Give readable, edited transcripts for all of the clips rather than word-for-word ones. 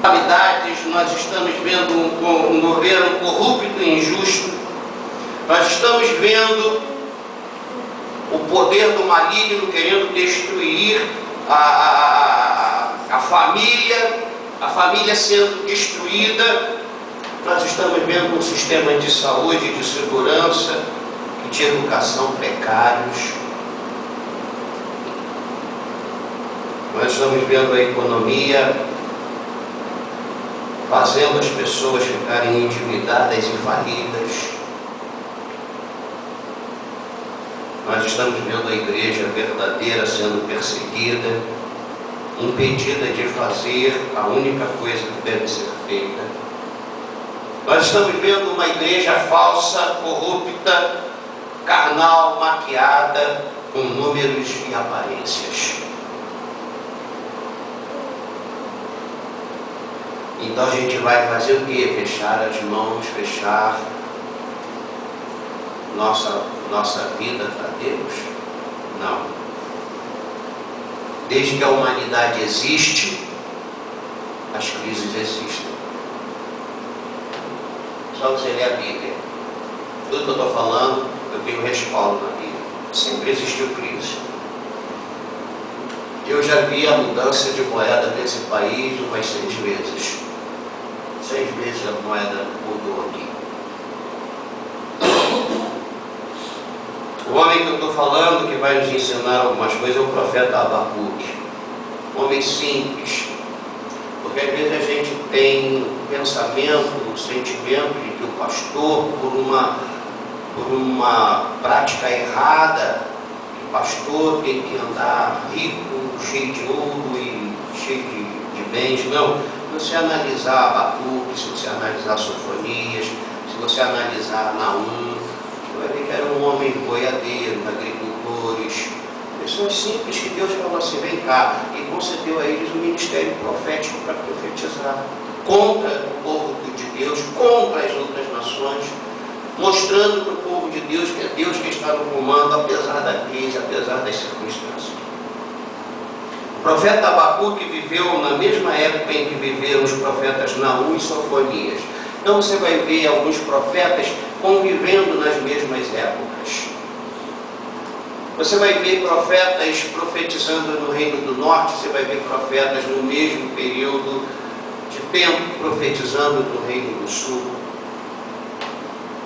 Nós estamos vendo um governo corrupto e injusto. Nós estamos vendo o poder do maligno querendo destruir a família sendo destruída. Nós estamos vendo um sistema de saúde, de segurança e de educação precários. Nós estamos vendo a economia fazendo as pessoas ficarem endividadas e falidas. Nós estamos vendo a igreja verdadeira sendo perseguida, impedida de fazer a única coisa que deve ser feita. Nós estamos vendo uma igreja falsa, corrupta, carnal, maquiada, com números e aparências. Então a gente vai fazer o quê? Fechar as mãos, fechar nossa vida para Deus? Não. Desde que a humanidade existe, as crises existem. Só você ler a Bíblia. Tudo que eu estou falando, eu tenho respaldo na Bíblia. Sempre existiu crise. Eu já vi a mudança de moeda nesse país umas 6 vezes. 6 vezes a moeda mudou aqui. O homem que eu estou falando, que vai nos ensinar algumas coisas, é o profeta Abacuque. Um homem simples. Porque às vezes a gente tem um pensamento, um sentimento de que o pastor, por uma prática errada, o pastor tem que andar rico, cheio de ouro e cheio de bens. Não. Se você analisar Abacuque, se você analisar Sofonias, se você analisar Naum, você vai ver que era um homem boiadeiro, agricultores, pessoas simples que Deus falou assim: vem cá, e concedeu a eles o ministério profético para profetizar contra o povo de Deus, contra as outras nações, mostrando para o povo de Deus que é Deus que está no comando, apesar da crise, apesar das circunstâncias. O profeta Abacuque viveu na mesma época em que viveram os profetas Naum e Sofonias. Então você vai ver alguns profetas convivendo nas mesmas épocas. Você vai ver profetas profetizando no Reino do Norte, você vai ver profetas no mesmo período de tempo profetizando no Reino do Sul.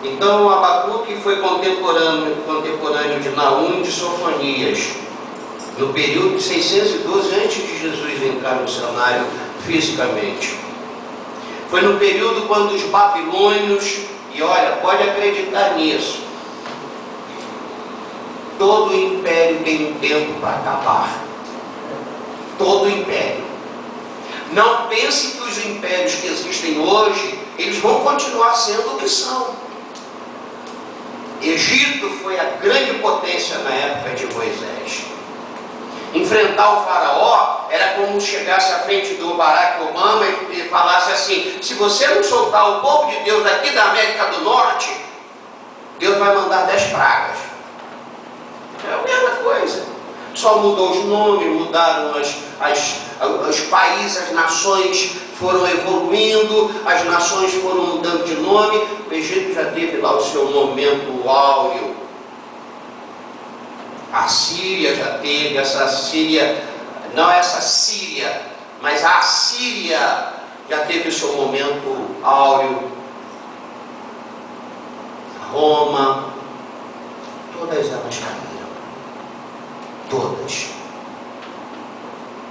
Então Abacuque foi contemporâneo de Naum e de Sofonias, no período de 612 antes de Jesus entrar no cenário fisicamente. Foi no período quando os babilônios, e olha, pode acreditar nisso, todo império tem um tempo para acabar. Todo império. Não pense que os impérios que existem hoje, eles vão continuar sendo o que são. Egito foi a grande potência na época de Moisés. Enfrentar o faraó era como chegasse à frente do Barack Obama e falasse assim: se você não soltar o povo de Deus daqui da América do Norte, Deus vai mandar 10 pragas. É a mesma coisa. Só mudou os nomes, mudaram os países, as nações foram evoluindo, as nações foram mudando de nome. O Egito já teve lá o seu momento áureo. A Síria já teve, essa Síria, não essa Síria, mas a Assíria já teve o seu momento áureo. Roma, todas elas caíram. Todas.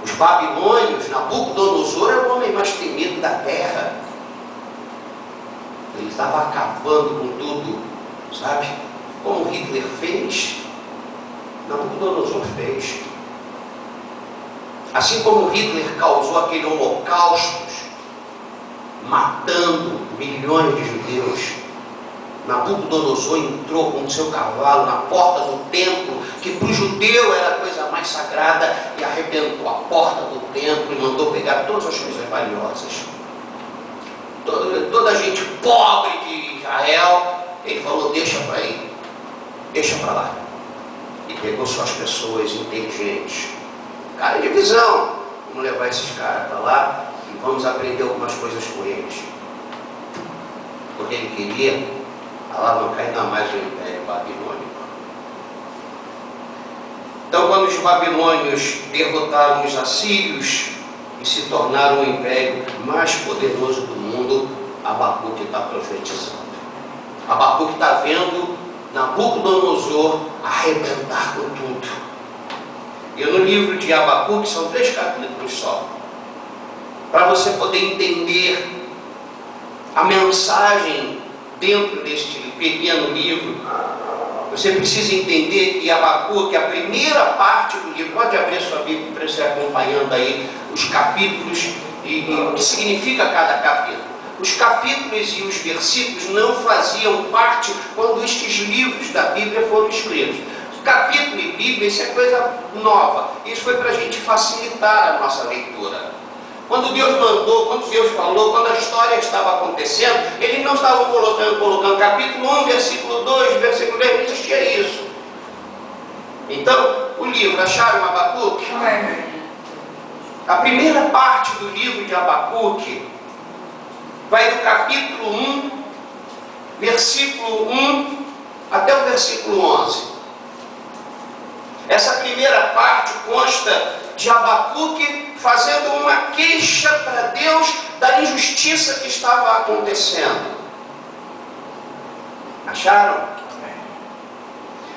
Os babilônios, Nabucodonosor era o homem mais temido da terra. Ele estava acabando com tudo, sabe? Como Hitler fez, Nabucodonosor fez. Assim como Hitler causou aquele holocausto, matando milhões de judeus, Nabucodonosor entrou com o seu cavalo na porta do templo, que para o judeu era a coisa mais sagrada, e arrebentou a porta do templo e mandou pegar todas as coisas valiosas. Toda a gente pobre de Israel, ele falou: deixa para aí, deixa para lá. E pegou só as pessoas inteligentes, cara de visão, vamos levar esses caras para lá e vamos aprender algumas coisas com eles. Porque ele queria alavancar ainda mais o Império Babilônico. Então, quando os babilônios derrotaram os assírios e se tornaram o império mais poderoso do mundo, Abacuque está profetizando. Abacuque está vendo Nabucodonosor arrebentar com tudo. E no livro de Abacuque são 3 capítulos só, para você poder entender a mensagem dentro deste pequeno livro. Você precisa entender que Abacuque, a primeira parte do livro, pode abrir sua Bíblia para você acompanhando aí os capítulos e o que significa cada capítulo. Os capítulos e os versículos não faziam parte quando estes livros da Bíblia foram escritos. Capítulo e Bíblia, isso é coisa nova. Isso foi para a gente facilitar a nossa leitura. Quando Deus mandou, quando Deus falou, quando a história estava acontecendo, Ele não estava colocando capítulo 1, versículo 2, versículo 10, não existia isso. Então, o livro, acharam Abacuque? A primeira parte do livro de Abacuque vai do capítulo 1, versículo 1 até o versículo 11. Essa primeira parte consta de Abacuque fazendo uma queixa para Deus da injustiça que estava acontecendo. Acharam?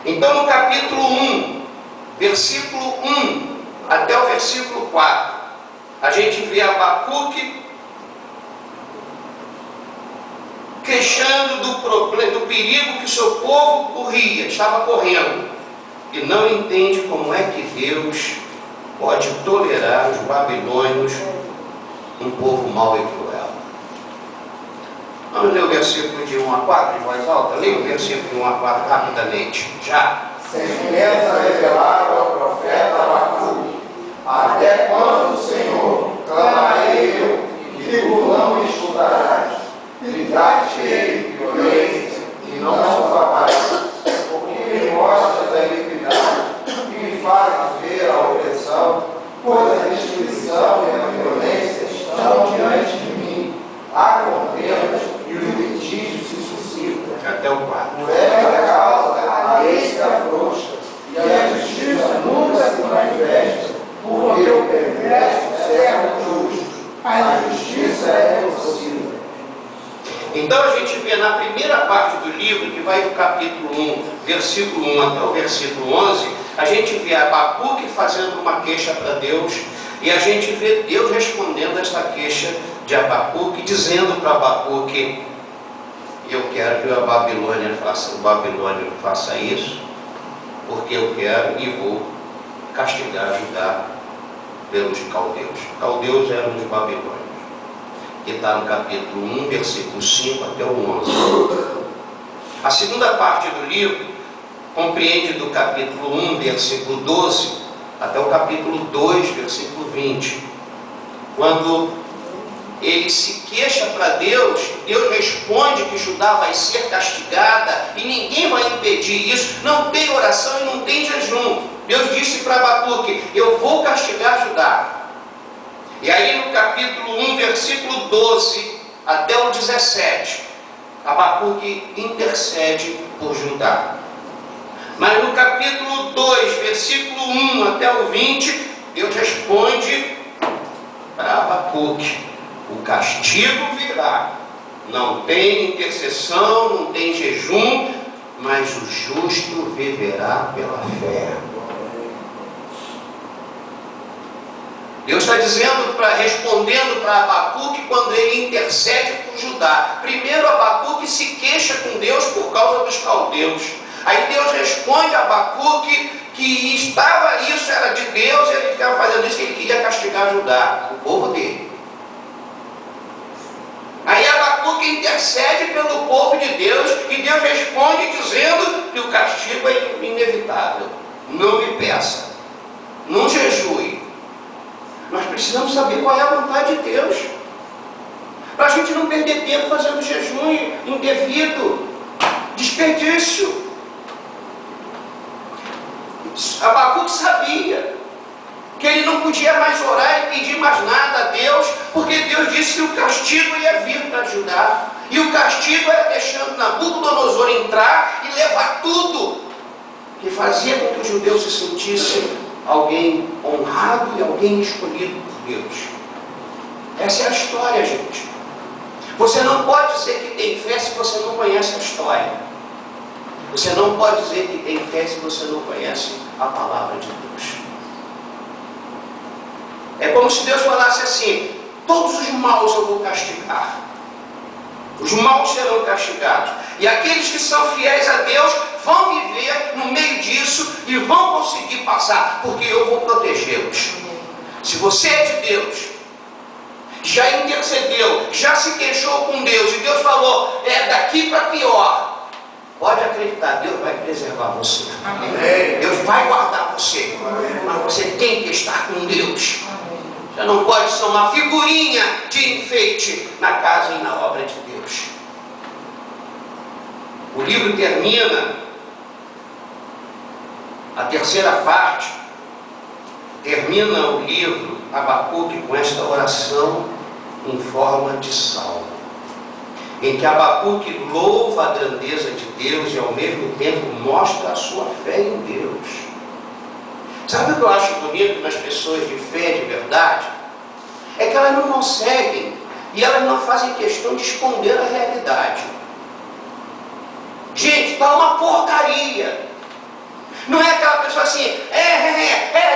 Então, no capítulo 1, versículo 1 até o versículo 4, a gente vê Abacuque queixando do perigo que o seu povo corria, estava correndo, e não entende como é que Deus pode tolerar os babilônios, um povo mau e cruel. Vamos ler o versículo de 1 a 4 em voz alta? Leia o versículo de 1 a 4 rapidamente. Já. Sentença revelada ao profeta Abacuque. Até quando, Senhor, clamarei eu, e tu não me escutarás? Gritar-te-ei violência, e não sou capaz, porque me mostras a iniquidade, e me fazes ver a opressão, pois a destruição e a violência estão diante de mim, há contendas e o litígio se suscita. Até o 4. Por esta causa a lei se afrouxa, e a justiça nunca se manifesta, porque o perverso serve o justo, a justiça é impossível. Então a gente vê na primeira parte do livro, que vai do capítulo 1, versículo 1 até o versículo 11, a gente vê Abacuque fazendo uma queixa para Deus, e a gente vê Deus respondendo esta queixa de Abacuque, dizendo para Abacuque: eu quero que o Babilônia faça isso, porque eu quero e vou castigar Judá pelos caldeus. Caldeus eram os babilônios, que está no capítulo 1, versículo 5 até o 11. A segunda parte do livro compreende do capítulo 1, versículo 12, até o capítulo 2, versículo 20. Quando ele se queixa para Deus, Deus responde que Judá vai ser castigada e ninguém vai impedir isso. Não tem oração e não tem jejum. Deus disse para Abacuque: eu vou castigar Judá. E aí no capítulo 1, versículo 12 até o 17, Abacuque intercede por Judá. Mas no capítulo 2, versículo 1 até o 20, Deus responde para Abacuque: o castigo virá. Não tem intercessão, não tem jejum, mas o justo viverá pela fé. Deus está respondendo para Abacuque quando ele intercede por Judá. Primeiro Abacuque se queixa com Deus por causa dos caldeus. Aí Deus responde a Abacuque que isso era de Deus, ele estava fazendo isso, que ele queria castigar Judá, o povo dele. Aí Abacuque intercede pelo povo de Deus e Deus responde dizendo que o castigo é inevitável. Não me peça, não jejue. Nós precisamos saber qual é a vontade de Deus, para a gente não perder tempo fazendo jejum indevido, desperdício. Abacuque sabia que ele não podia mais orar e pedir mais nada a Deus, porque Deus disse que o castigo ia vir para Judá, e o castigo era deixando Nabucodonosor entrar e levar tudo, que fazia com que os judeus se sentissem alguém honrado e alguém escolhido por Deus. Essa é a história, gente. Você não pode dizer que tem fé se você não conhece a história. Você não pode dizer que tem fé se você não conhece a palavra de Deus. É como se Deus falasse assim: todos os maus eu vou castigar. Os maus serão castigados. E aqueles que são fiéis a Deus vão viver no meio disso e vão conseguir passar, porque eu vou protegê-los. Se você é de Deus, já intercedeu, já se queixou com Deus, e Deus falou, é daqui para pior, pode acreditar, Deus vai preservar você. Amém. Deus vai guardar você. Amém. Mas você tem que estar com Deus. Já não pode ser uma figurinha de enfeite na casa e na obra de Deus. O livro termina, a terceira parte, termina o livro Abacuque com esta oração em forma de salmo, em que Abacuque louva a grandeza de Deus e ao mesmo tempo mostra a sua fé em Deus. Sabe o que eu acho bonito nas pessoas de fé de verdade? É que elas não conseguem e elas não fazem questão de esconder a realidade. Gente, está uma porcaria. Não é aquela pessoa assim,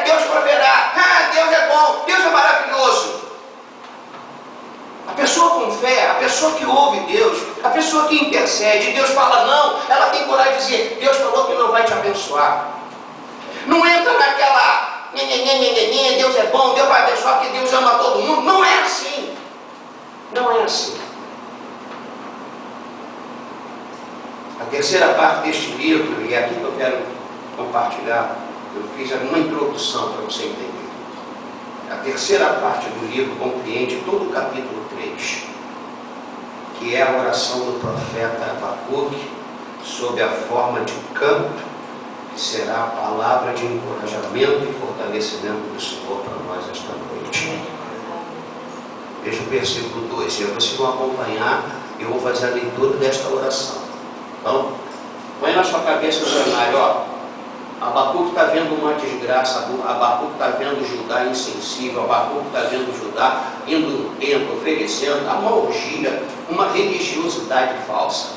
Deus proverá, Deus é bom, Deus é maravilhoso. A pessoa com fé, a pessoa que ouve Deus, a pessoa que intercede, Deus fala não, ela tem coragem de dizer, Deus falou que não vai te abençoar. Não entra naquela, Deus é bom, Deus vai abençoar porque Deus ama todo mundo. Não é assim. Não é assim. A terceira parte deste livro, e é aqui que eu quero compartilhar, eu fiz uma introdução para você entender. A terceira parte do livro compreende todo o capítulo 3, que é a oração do profeta Abacuque, sob a forma de canto, que será a palavra de encorajamento e fortalecimento do Senhor para nós esta noite. Veja o versículo 2. Se vocês vão acompanhar, eu vou fazer a leitura desta oração. Então, põe na sua cabeça o cenário, ó. Abacuque está vendo uma desgraça, Abacuque está vendo Judá insensível, Abacuque está vendo Judá indo no templo, oferecendo a uma orgia, uma religiosidade falsa.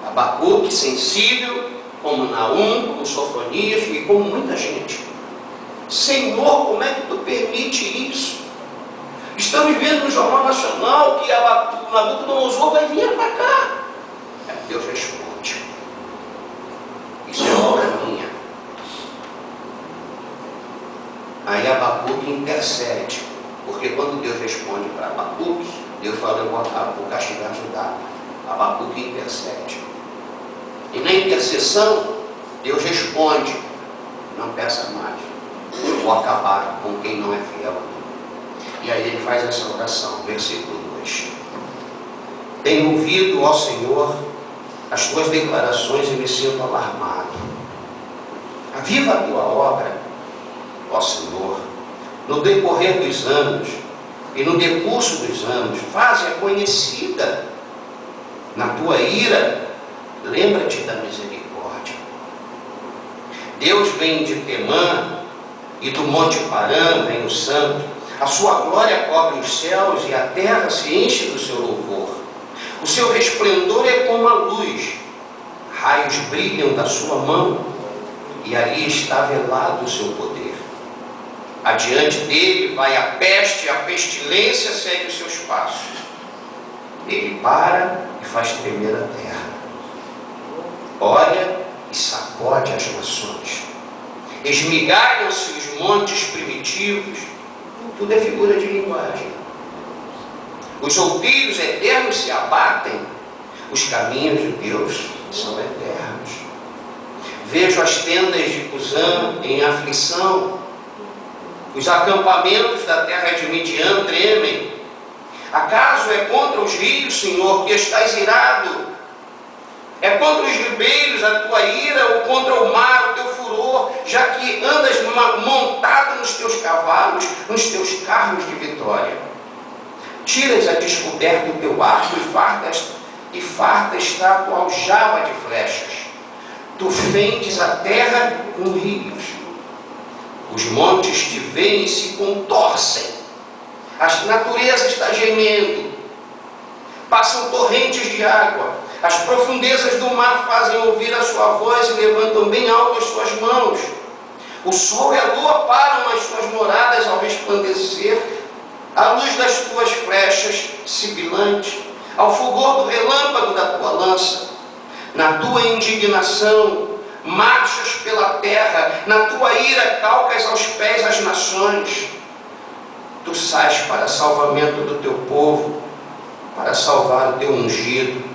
Abacuque sensível, como Naum, como Sofonias e como muita gente. Senhor, como é que tu permite isso? Estamos vendo no Jornal Nacional que Nabucodonosor vai vir para cá. Deus responde. Isso é obra minha. Aí Abacuque intercede, porque quando Deus responde para Abacuque, Deus fala, eu vou castigar Judá. Abacuque intercede. E na intercessão, Deus responde, não peça mais, eu vou acabar com quem não é fiel a mim. E aí ele faz essa oração, versículo 2. Tenho ouvido, ó Senhor, as tuas declarações e me sinto alarmado. Aviva a tua obra, ó Senhor, no decorrer dos anos e no decurso dos anos, faze-a conhecida. Na tua ira, lembra-te da misericórdia. Deus vem de Temã e do Monte Parã vem o Santo. A sua glória cobre os céus e a terra se enche do seu louvor. O seu resplendor é como a luz. Raios brilham da sua mão e ali está velado o seu poder. Adiante dele vai a peste e a pestilência segue os seus passos. Ele para e faz tremer a terra. Olha e sacode as nações. Esmigalham-se os montes primitivos. Tudo é figura de linguagem. Os outeiros eternos se abatem. Os caminhos de Deus são eternos. Vejo as tendas de Cusã em aflição. Os acampamentos da terra de Midian tremem. Acaso é contra os rios, Senhor, que estás irado? É contra os ribeiros a tua ira ou contra o mar o teu furor, já que andas montado nos teus nos teus carros de vitória. Tiras a descoberto o teu arco e farta está a tua aljava de flechas. Tu fendes a terra com rios. Os montes te veem e se contorcem. A natureza está gemendo. Passam torrentes de água. As profundezas do mar fazem ouvir a sua voz e levantam bem alto as suas mãos. O sol e a lua param nas suas moradas ao resplandecer, à luz das tuas flechas sibilantes, ao fulgor do relâmpago da tua lança. Na tua indignação marchas pela terra, na tua ira calcas aos pés as nações. Tu sais para salvamento do teu povo, para salvar o teu ungido.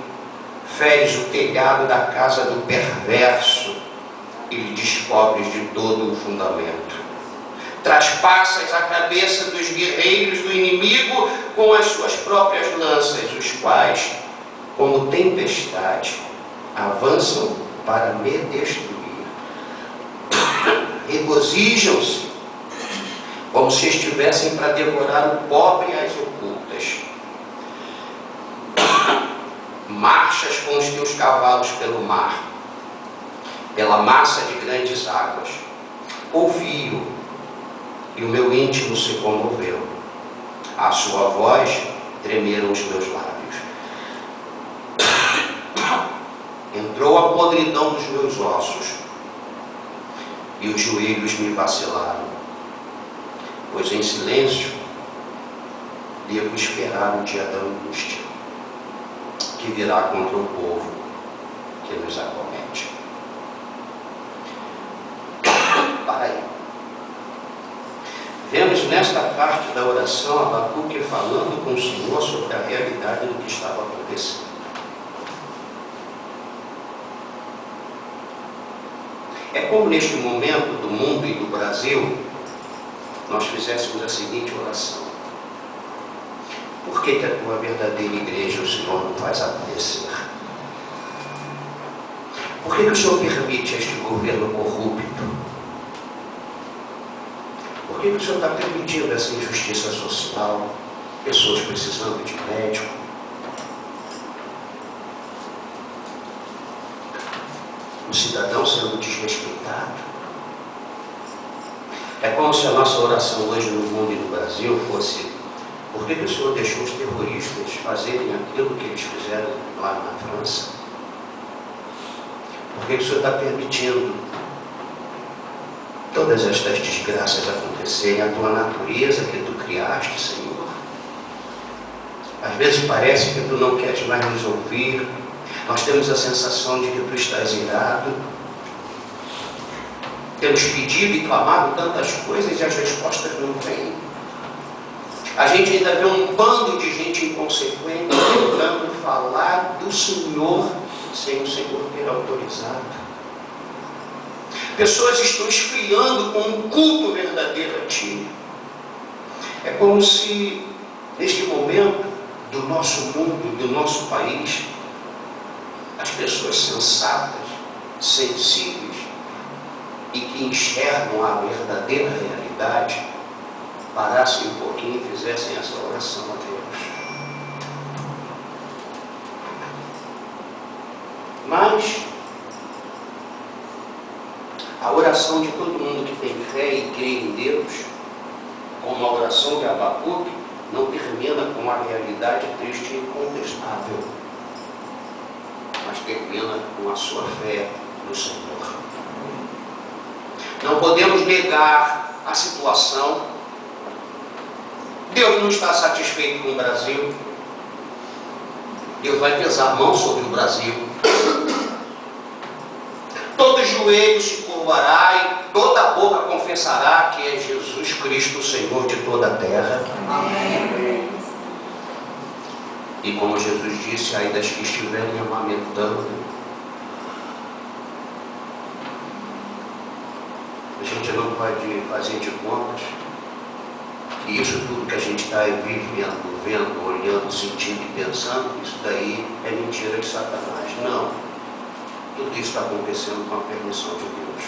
Feres o telhado da casa do perverso e lhe descobres de todo o fundamento. Traspassas a cabeça dos guerreiros do inimigo com as suas próprias lanças, os quais, como tempestade, avançam para me destruir. Regozijam-se, como se estivessem para devorar o pobre e as ocultas. Marchas com os teus cavalos pelo mar, pela massa de grandes águas. Ouvi-o, e o meu íntimo se comoveu. À sua voz tremeram os meus lábios. Entrou a podridão dos meus ossos, e os joelhos me vacilaram, pois em silêncio devo esperar o dia da angústia, que virá contra o povo que nos acomete. Para aí. Vemos nesta parte da oração Abacuque falando com o Senhor sobre a realidade do que estava acontecendo. É como neste momento do mundo e do Brasil, nós fizéssemos a seguinte oração: por que a tua verdadeira igreja o Senhor não faz aparecer? Por que o Senhor permite este governo corrupto? Por que o Senhor está permitindo essa injustiça social? Pessoas precisando de médico. O cidadão sendo desrespeitado. É como se a nossa oração hoje no mundo e no Brasil fosse: por que o Senhor deixou os terroristas fazerem aquilo que eles fizeram lá na França? Por que o Senhor está permitindo todas estas desgraças acontecerem? A tua natureza que tu criaste, Senhor. Às vezes parece que tu não queres mais nos ouvir. Nós temos a sensação de que tu estás irado. Temos pedido e clamado tantas coisas e as respostas não vêm. A gente ainda vê um bando de gente inconsequente tentando falar do Senhor sem o Senhor ter autorizado. Pessoas estão esfriando com um culto verdadeiro a Ti. É como se, neste momento do nosso mundo, do nosso país, as pessoas sensatas, sensíveis e que enxergam a verdadeira realidade, parassem um pouquinho e fizessem essa oração a Deus. Mas a oração de todo mundo que tem fé e crê em Deus, como a oração de Abacuque, não termina com a realidade triste e incontestável, mas termina com a sua fé no Senhor. Não podemos negar a situação. Deus não está satisfeito com o Brasil. Deus vai pesar a mão sobre o Brasil. Todo joelho se curvará e toda boca confessará que é Jesus Cristo o Senhor de toda a terra. Amém. E como Jesus disse, ai das que estiverem amamentando, a gente não pode fazer de contas que isso tudo que a gente está vivendo, vendo, olhando, sentindo e pensando, isso daí é mentira de Satanás. Não. Tudo isso está acontecendo com a permissão de Deus.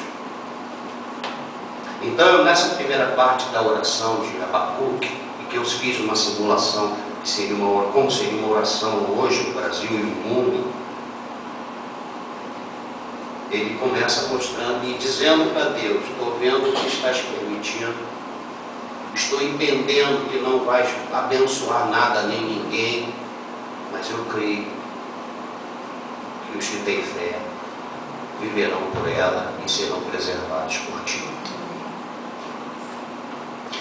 Então, nessa primeira parte da oração de Abacuque, e que eu fiz uma simulação que seria como seria uma oração hoje no Brasil e no mundo, ele começa mostrando e dizendo para Deus: estou vendo o que estás permitindo, estou entendendo que não vais abençoar nada nem ninguém, mas eu creio que os que têm fé viverão por ela e serão preservados por ti.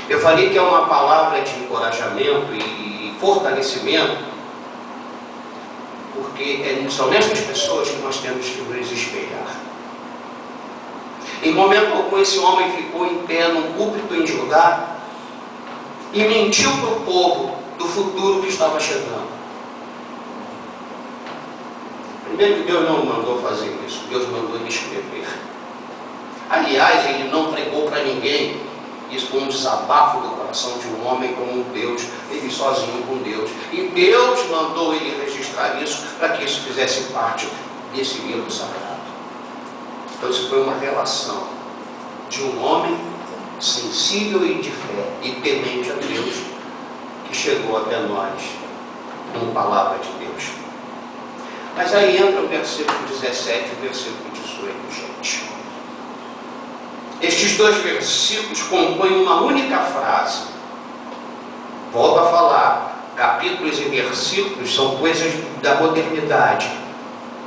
Eu falei que é uma palavra de encorajamento e fortalecimento, porque são nessas pessoas que nós temos que nos espelhar. Em momento algum esse homem ficou em pé num púlpito em Judá e mentiu para o povo do futuro que estava chegando. Primeiro que Deus não mandou fazer isso, Deus mandou ele escrever. Aliás, ele não pregou para ninguém. Isso foi um desabafo do coração de um homem como um Deus, ele sozinho com Deus. E Deus mandou ele registrar isso para que isso fizesse parte desse livro sagrado. Então isso foi uma relação de um homem sensível e de fé e temente a Deus, que chegou até nós com palavra de Deus. Mas aí entra o versículo 17 e o versículo 18, gente. Estes dois versículos compõem uma única frase. Volto a falar, capítulos e versículos são coisas da modernidade.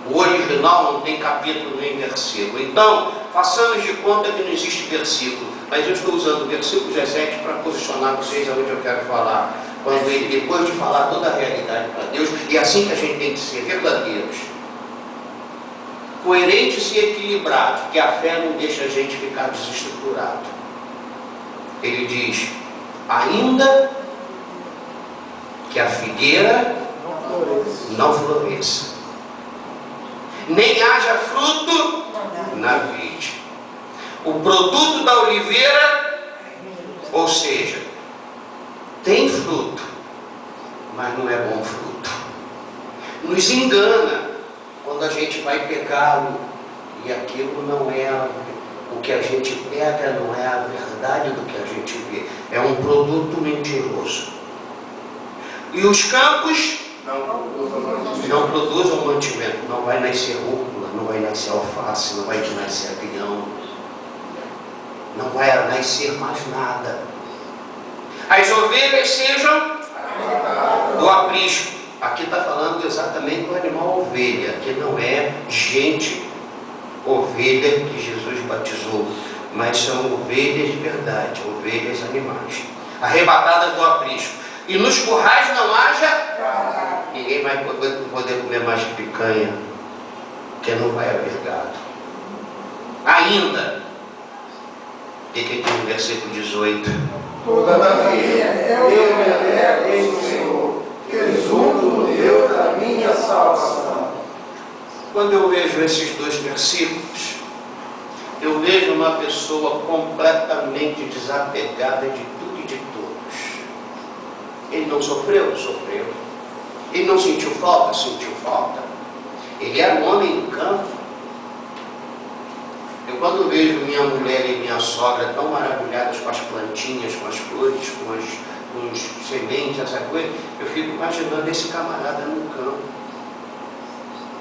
O original não tem capítulo nem versículo. Então, façamos de conta que não existe versículo. Mas eu estou usando o versículo 17 para posicionar vocês aonde eu quero falar. Quando ele, depois de falar toda a realidade para Deus, e é assim que a gente tem que ser verdadeiros, coerentes e equilibrados, porque a fé não deixa a gente ficar desestruturado. Ele diz: ainda que a figueira não floresça, nem haja fruto na vide, o produto da oliveira, ou seja, tem fruto, mas não é bom fruto, nos engana quando a gente vai pegá-lo e aquilo não é o que a gente pega, não é a verdade do que a gente vê, é um produto mentiroso. E os campos não produzam mantimento, não vai nascer rúcula, não vai nascer alface, não vai nascer agrião, não vai nascer mais nada. As ovelhas sejam do aprisco. Aqui está falando exatamente do animal ovelha, que não é gente ovelha que Jesus batizou, mas são ovelhas de verdade, ovelhas animais, arrebatadas do aprisco. E nos currais não haja, ninguém vai poder comer mais picanha, porque não vai haver gado. Ainda, o que diz no versículo 18? Todavia, eu me alegro em Senhor, que exulto no Deus da minha salvação. Quando eu vejo esses dois versículos, eu vejo uma pessoa completamente desapegada de tudo e de todos. Ele não sofreu? Sofreu. Ele não sentiu falta? Sentiu falta. Ele era um homem do campo. Eu quando vejo minha mulher e minha sogra tão maravilhadas com as plantinhas, com as flores, com os sementes, essa coisa, eu fico imaginando esse camarada no campo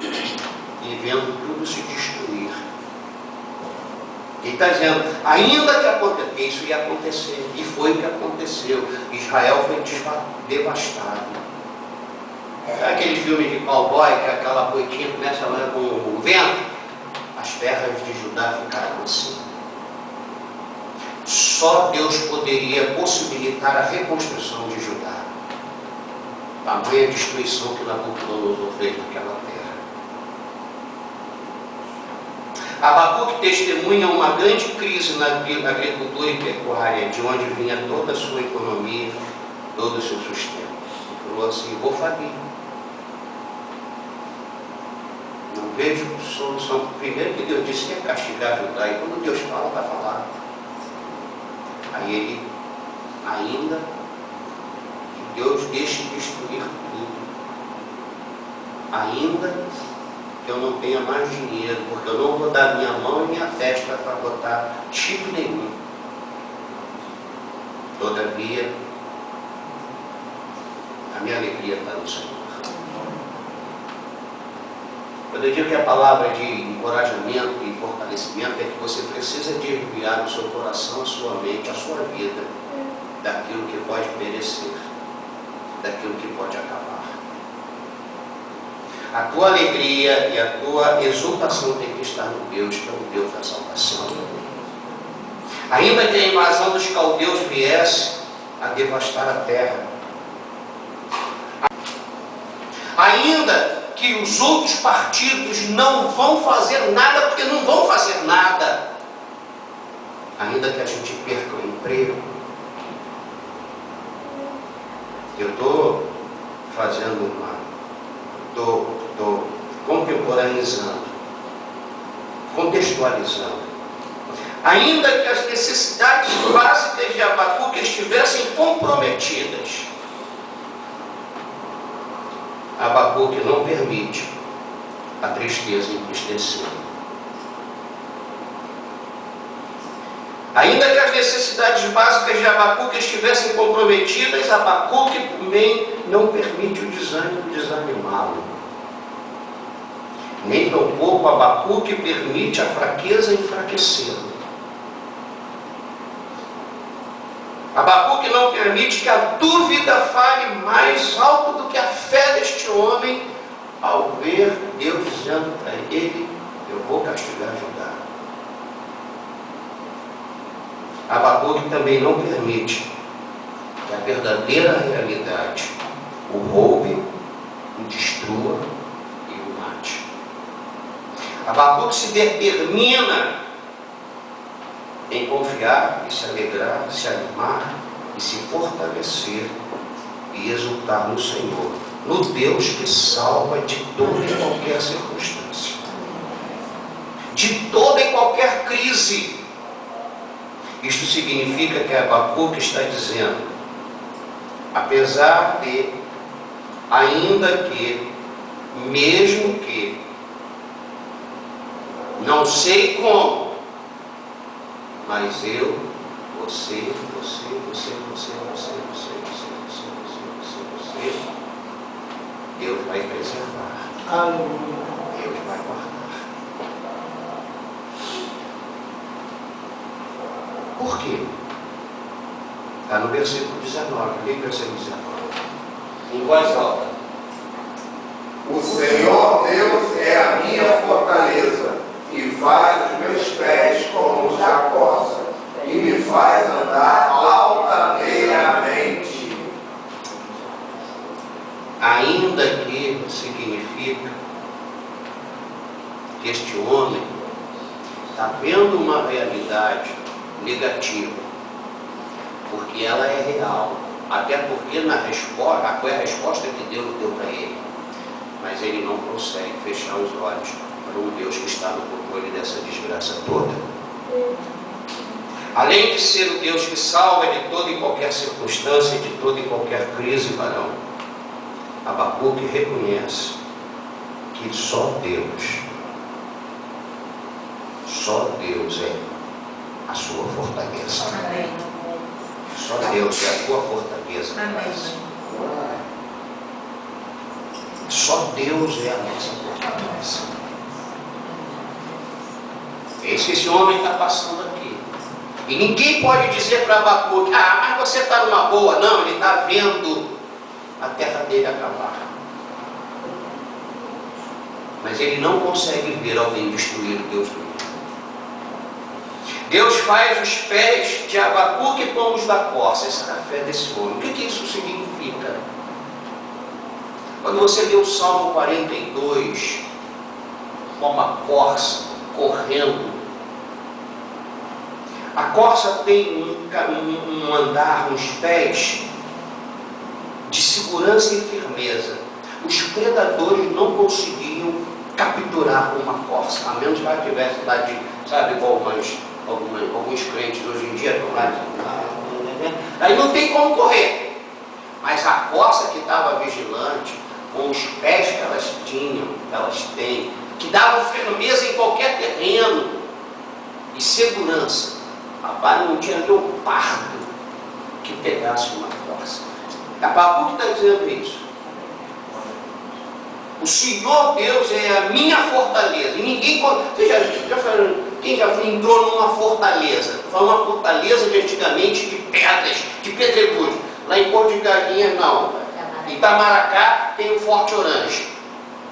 e vendo tudo se destruir. Ele está dizendo, ainda que aconteça, isso ia acontecer, e foi o que aconteceu. Israel foi devastado. É aquele filme de cowboy, que aquela boitinha começa lá com o vento? As terras de Judá ficaram assim. Só Deus poderia possibilitar a reconstrução de Judá. Tamanha destruição que Nabucodonosor fez naquela terra. Abacuque testemunha uma grande crise na agricultura e pecuária, de onde vinha toda a sua economia, todo o seu sustento. Ele falou assim, vou falir. Não vejo solução. Primeiro que Deus disse que é castigar Judá, e quando Deus fala, está falado. Aí ele, ainda que Deus deixe destruir tudo, ainda que eu não tenha mais dinheiro, porque eu não vou dar minha mão e minha testa para botar tipo nenhum alegria está no Senhor. Quando eu digo que a palavra de encorajamento e fortalecimento é que você precisa desviar o seu coração, a sua mente, a sua vida daquilo que pode perecer, daquilo que pode acabar. A tua alegria e a tua exultação tem que estar no Deus, que é o Deus da salvação. Ainda que a invasão dos caldeus viesse a devastar a terra, ainda que os outros partidos não vão fazer nada, porque não vão fazer nada, ainda que a gente perca o emprego, eu estou fazendo estou contemporaneizando, contextualizando. Ainda que as necessidades básicas de Abacuque estivessem comprometidas, Abacuque não permite a tristeza entristecer. Ainda que as necessidades básicas de Abacuque estivessem comprometidas, Abacuque também não permite o desânimo desanimá-lo. Nem tampouco Abacuque permite a fraqueza enfraquecê-lo. Abacuque não permite que a dúvida fale mais alto do que a fé deste homem ao ver Deus dizendo para ele: eu vou castigar Judá. Abacuque também não permite que a verdadeira realidade o roube, o destrua e o mate. Abacuque se determina em confiar e se alegrar, se animar e se fortalecer e exultar no Senhor, no Deus que salva de toda e qualquer circunstância, de toda e qualquer crise. Isto significa que Abacuque está dizendo: apesar de, ainda que, mesmo que, não sei como, mas eu, você, Deus vai preservar. Aleluia. Deus vai guardar. Por quê? Está no versículo 19. Leia o versículo 19. Em voz alta. O Senhor Deus é a minha fortaleza e faz os meus pés como os da corça e me faz andar altaneiramente. Ainda que significa que este homem está vendo uma realidade negativa, porque ela é real, até porque na resposta, foi a resposta que Deus deu para ele, mas ele não consegue fechar os olhos para um Deus que está no controle dessa desgraça toda. Além de ser o Deus que salva de toda e qualquer circunstância, de toda e qualquer crise, varão, Abacuque reconhece que só Deus é a sua fortaleza. Amém. Só Deus é a tua fortaleza. Amém. Só Deus é a nossa fortaleza. É isso que esse homem está passando aqui. E ninguém pode dizer para Abacuque: mas você está numa boa. Não, ele está vendo a terra dele acabar. Mas ele não consegue ver alguém destruir o Deus dele. Deus faz os pés de Abacuque como os da corça. Essa é a fé desse homem. O que isso significa? Quando você lê o Salmo 42, como a corça correndo, a corça tem um andar, uns pés de segurança e firmeza. Os predadores não conseguiam capturar uma corça, a menos que ela tivesse lá de, sabe, igual alguns crentes hoje em dia estão lá, aí não tem como correr. Mas a corça que estava vigilante, com os pés que elas tinham, que elas têm, que davam firmeza em qualquer terreno e segurança. Rapaz, não tinha leopardo que pegasse uma corça. Abacuque está dizendo isso. O Senhor Deus é a minha fortaleza. E ninguém... Você já falou, quem já entrou numa fortaleza? Foi uma fortaleza de antigamente de pedras, de pedregulhos. Lá em Porto de Galinhas, não. Em Itamaracá tem o Forte Orange.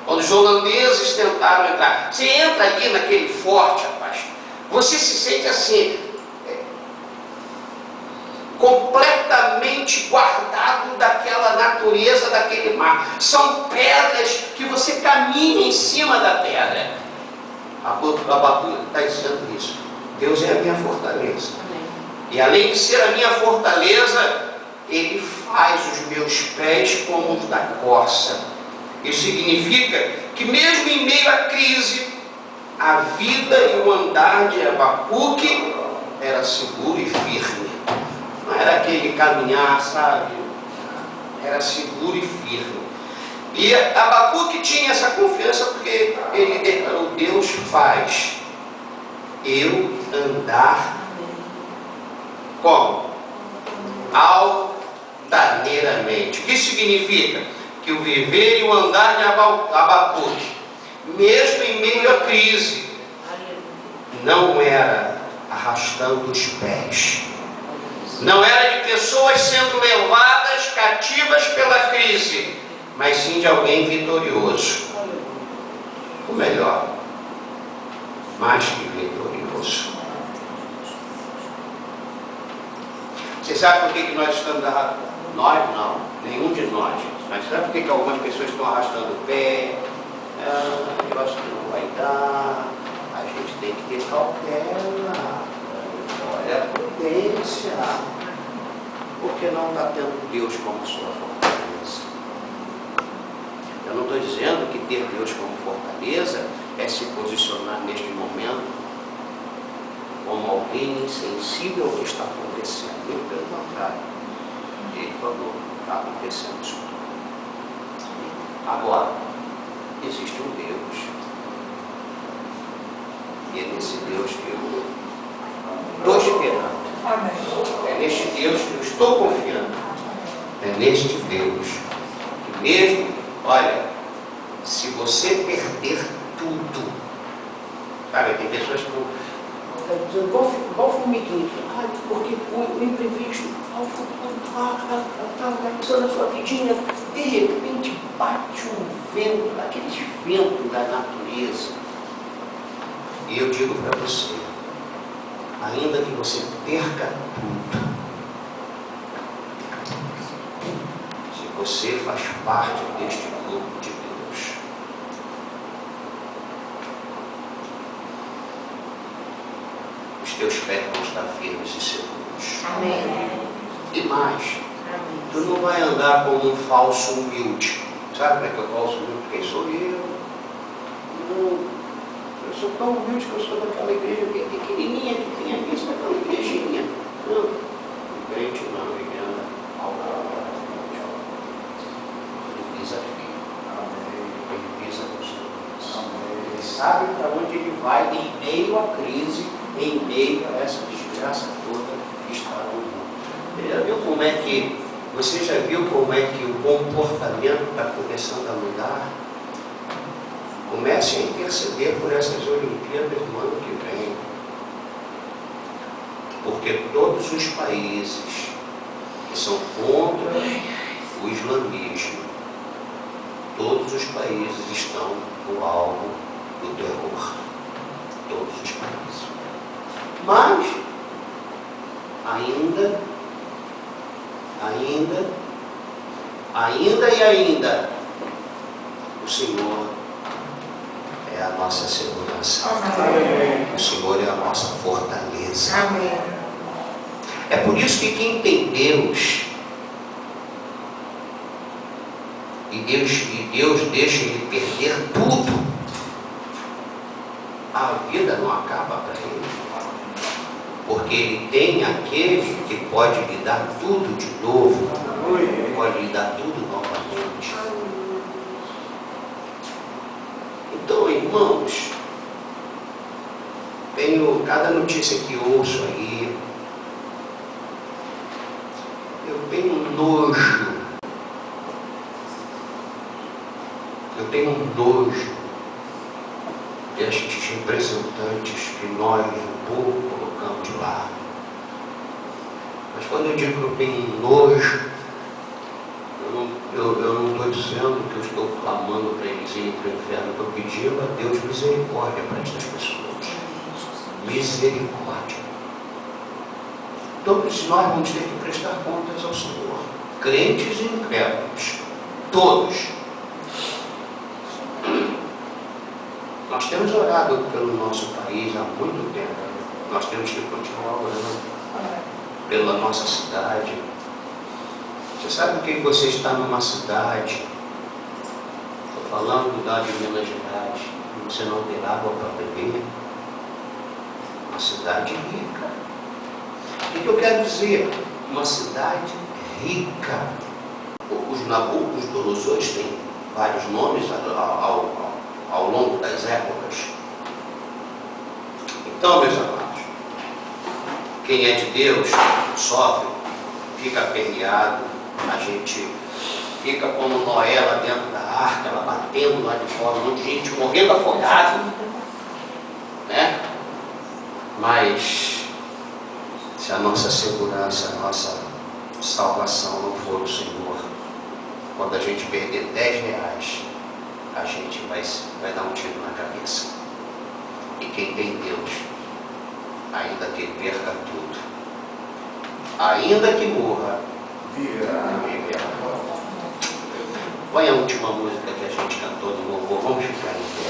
Quando os holandeses tentaram entrar. Você entra ali naquele forte, rapaz. Você se sente assim... completamente guardado daquela natureza, daquele mar. São pedras que você caminha em cima da pedra. Abacuque está dizendo isso. Deus é a minha fortaleza. E além de ser a minha fortaleza, Ele faz os meus pés como os da corça. Isso significa que mesmo em meio à crise, a vida e o andar de Abacuque era seguro e firme. Não era aquele caminhar, sabe? Era seguro e firme. E Abacuque tinha essa confiança porque ele declarou: Deus faz eu andar como? Altaneiramente. O que significa? Que o viver e o andar de Abacuque, mesmo em meio à crise, não era arrastando os pés. Não era de pessoas sendo levadas cativas pela crise, mas sim de alguém vitorioso. O melhor, mais que vitorioso. Você sabe por que nós estamos arrastando? Nós não, nenhum de nós. Mas sabe por que algumas pessoas estão arrastando o pé? Eu acho que não vai dar. A gente tem que ter cautela. Olha a prudência. Porque não está tendo Deus como sua fortaleza. Eu não estou dizendo que ter Deus como fortaleza é se posicionar neste momento como alguém insensível ao que está acontecendo. Muito pelo contrário. Ele falou, está acontecendo isso tudo. Agora, existe um Deus. E é nesse Deus que eu estou esperando. É neste Deus que eu estou confiando. É neste Deus que mesmo, olha, se você perder tudo, sabe, tem pessoas que igual formiguinha, porque o imprevisto, está pensando na sua vidinha, de repente bate um vento, aqueles ventos da natureza. E eu digo para você, ainda que você perca tudo, se você faz parte deste grupo de Deus, os teus pés vão estar firmes e seguros. Amém. E mais, Amém. tu não vai andar como um falso humilde. Sabe como é que é o falso humilde? Quem sou eu? Eu sou tão humilde que eu sou daquela igreja bem pequenininha que tem aqui, isso daquela igrejinha. Não, o crente não, ele anda ao ele pisa firme. Ele pisa com os olhos. Ele sabe para onde ele vai em meio à crise, em meio a essa desgraça toda que está no mundo. Você já viu como é que o comportamento está começando a mudar? Comece a interceder por essas Olimpíadas do ano que vem. Porque todos os países que são contra o islamismo, todos os países estão no alvo do terror. Todos os países. Mas, ainda, o Senhor é a nossa segurança. Amém. O Senhor é a nossa fortaleza. Amém. É por isso que quem tem Deus, e Deus deixa ele perder tudo, a vida não acaba para ele. Porque ele tem aquele que pode lhe dar tudo de novo, pode lhe dar tudo novamente. Então, irmãos, tenho cada notícia que ouço aí, nojo. Eu tenho nojo destes representantes que nós, o povo, colocamos de lado. Mas quando eu digo que eu tenho nojo, eu não estou dizendo que eu estou clamando para eles irem para o inferno. Estou pedindo a Deus misericórdia para estas pessoas. Misericórdia. Todos nós vamos ter que prestar contas ao Senhor. Crentes e incrédulos. Todos. Nós temos orado pelo nosso país há muito tempo. Nós temos que continuar orando pela nossa cidade. Você sabe o que você está numa cidade? Estou falando da de Minas Gerais. Você não tem água para beber. Uma cidade rica. O que eu quero dizer? Uma cidade rica. Os Nabucodonosores têm vários nomes ao longo das épocas. Então, meus amados, quem é de Deus sofre, fica aperreado, a gente fica como Noé lá dentro da arca, ela batendo lá de fora, um monte de gente morrendo afogado, né? Mas se a nossa segurança, a nossa salvação não for o Senhor, quando a gente perder 10 reais, a gente vai dar um tiro na cabeça. E quem tem Deus, ainda que perca tudo, ainda que morra, viverá. Põe a última música que a gente cantou no louvor, vamos ficar em pé.